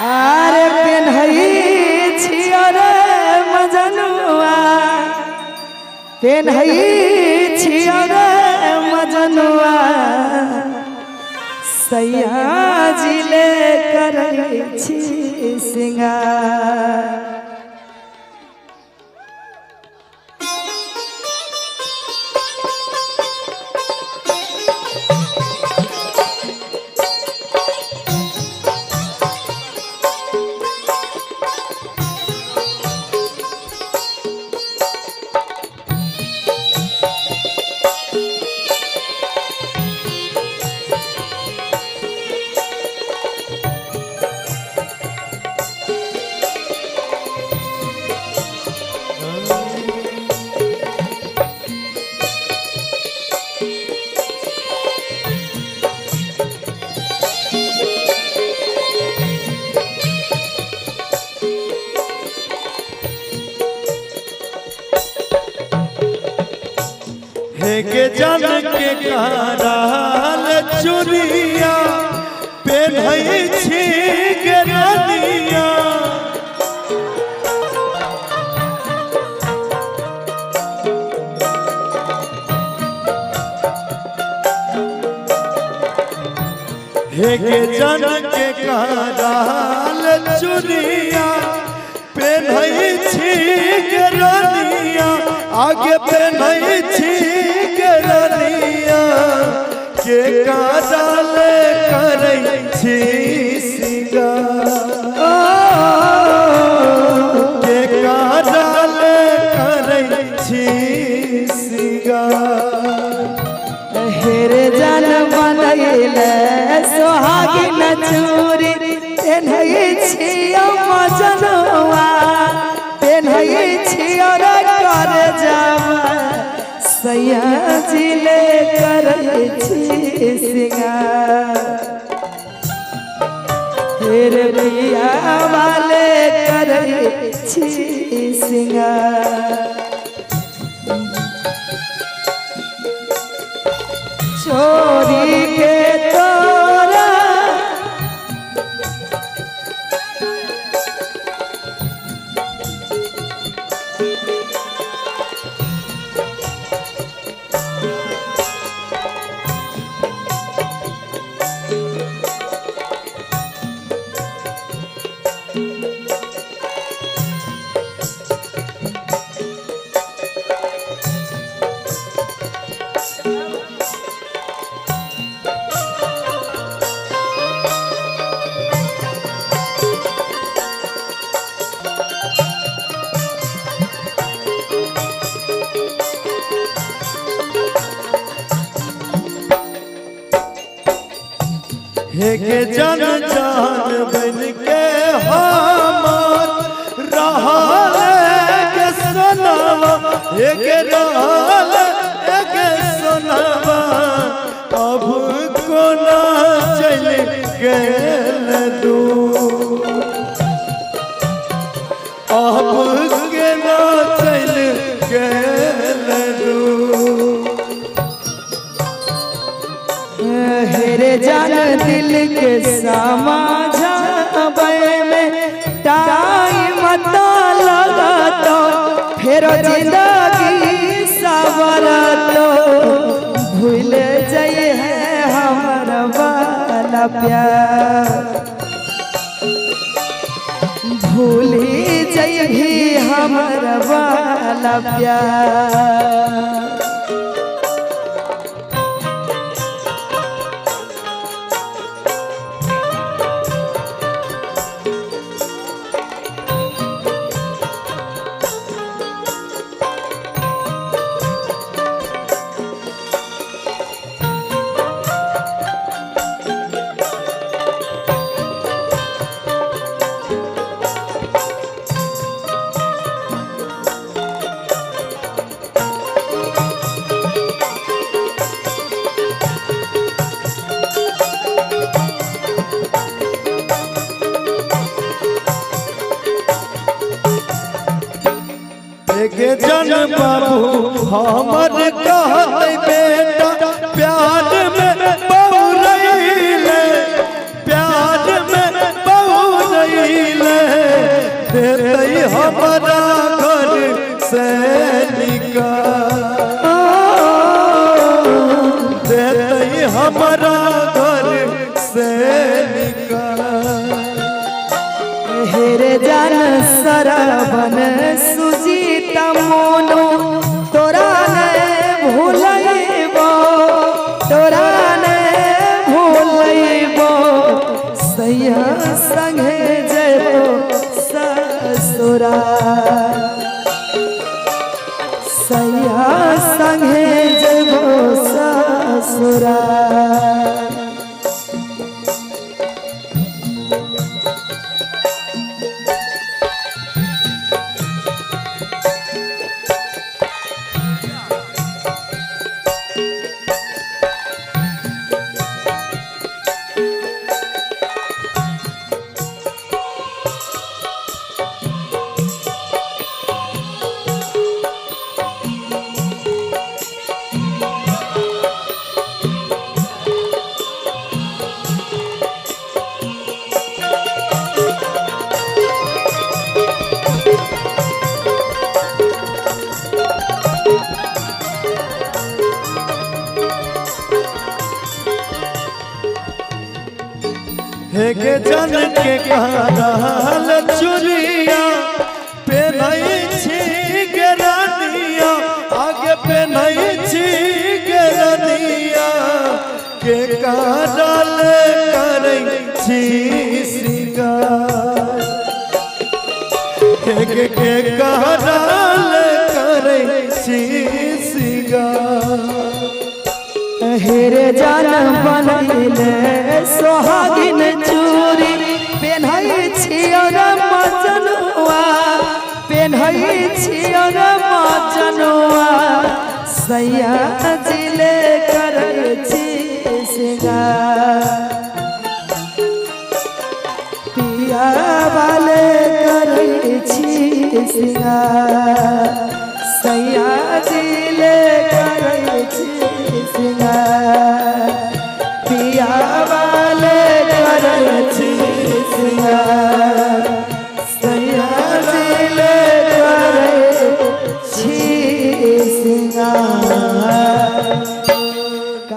आरे पेन्हई छियो रे मजनुआ पेन्हई छियो रे मजनुआ सैया जिले करै छी सिंगार। के जन के कराल चुरिया पेन्हई छी गरनिया हे के जन के कराल चुरिया पेन्हई छी गरनिया आगे पेन्हई छी गरनिया के काजल करै छी सिंगार के काजल करै छी सिंगार। हेरे जन बनैले सोहागिन चूड़ी पेन्हई छियो मजनुआ पेन्हई छियो रे कर जावा सैया जिले करै छी सिंगार। हेरे बिया वाले करै छी सिंगार। छोरी के तोरा हे के जन जान बन के हमार रहल के सोनावा हे के रहल के सोनावा अब कोना चल गेल दूर अब केना चल गेल दूर। हेरे जान दिल के समझावे में टाइम तो लगतो फिर जिंदगी सवर तो भूल जाए है हमर वाला प्यार भूल जाए भी हमर वाला प्यार। के जन बाबू हमर कहते बेटा प्यार में बहु रहीले प्यार में बहु रहीले देते हमारा घर से निकाल, देते हमारा घर से निकाल। हेरे जान सरबन सुजीता मोनो तोरा ने भूलैबो, तोरा ने भूलैबो, सैया संगे जयबो ससुरा, सैया संगे जयबो ससुरा। हेगे जन के कहल चुरिया पे नहीं छी गरनिया, आगे पे नहीं छी गरनिया के कहल करे छी सिंगार, के कहल करे छी सिंगार। हेरे जान बनैले सोहागिन चूड़ी पेन्है छियो रे मचनुआ, पेन्है छियो रे मचनुआ, सैया जिले करै छी सिंगार, पिया वाले करै छी सिंगार, सैया जिले